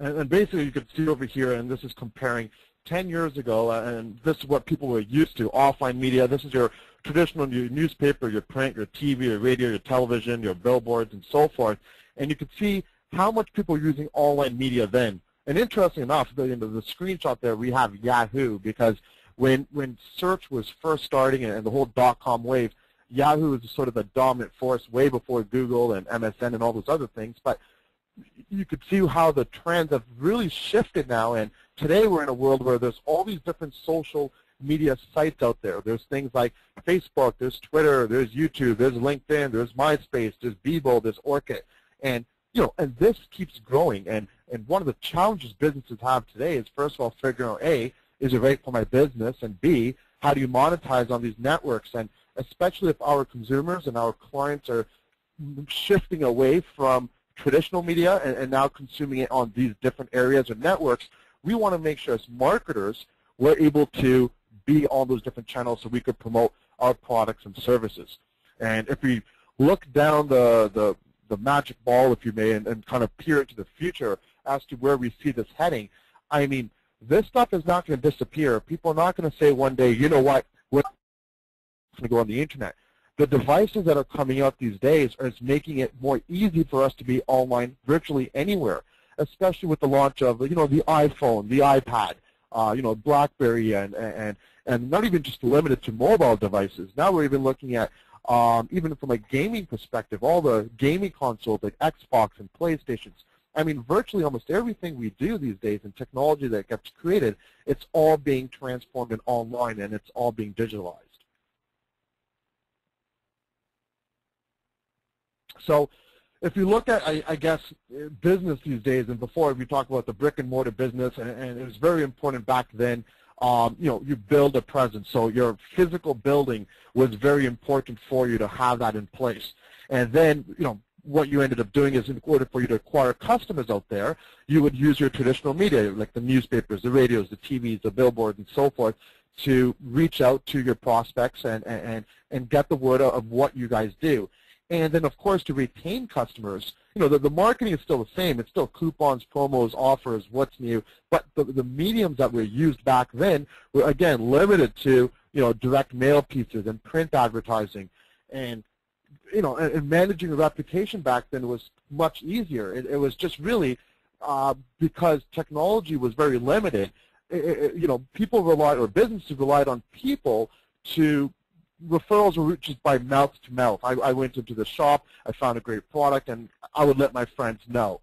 And basically you can see over here, and this is comparing 10 years ago, and this is what people were used to, offline media. This is your traditional newspaper, your print, your TV, your radio, your television, your billboards, and so forth. And you can see how much people were using online media then. And interesting enough, the screenshot there, we have Yahoo, because when search was first starting and the whole .com wave, Yahoo was sort of the dominant force way before Google and MSN and all those other things. But you could see how the trends have really shifted now, and today we're in a world where there's all these different social media sites out there. There's things like Facebook, there's Twitter, there's YouTube, there's LinkedIn, there's MySpace, there's Bebo, there's Orkut, and and this keeps growing. And one of the challenges businesses have today is, first of all, figuring out A, is it right for my business, and B, how do you monetize on these networks? And especially if our consumers and our clients are shifting away from traditional media and now consuming it on these different areas or networks, we want to make sure as marketers we're able to be on those different channels so we could promote our products and services. And if we look down the magic ball, if you may, and kind of peer into the future as to where we see this heading, I mean, this stuff is not going to disappear. People are not going to say one day, you know what, we're going to go on the internet. The devices that are coming out these days are making it more easy for us to be online virtually anywhere, especially with the launch of the iPhone, the iPad, BlackBerry, and not even just limited to mobile devices. Now we're even looking at, even from a gaming perspective, all the gaming consoles like Xbox and PlayStations. I mean, virtually almost everything we do these days in technology that gets created, it's all being transformed and online, and it's all being digitalized. So if you look at, I guess, business these days, and before we talked about the brick and mortar business, and it was very important back then, you build a presence. So your physical building was very important for you to have that in place. And then, what you ended up doing is, in order for you to acquire customers out there, you would use your traditional media, like the newspapers, the radios, the TVs, the billboards, and so forth, to reach out to your prospects and get the word out of what you guys do. And then, of course, to retain customers, the marketing is still the same. It's still coupons, promos, offers, what's new. But the mediums that were used back then were, again, limited to, direct mail pieces and print advertising. And, and managing a reputation back then was much easier. It was just really because technology was very limited. People relied, or businesses relied on people to referrals were just by mouth to mouth. I went into the shop, I found a great product, and I would let my friends know.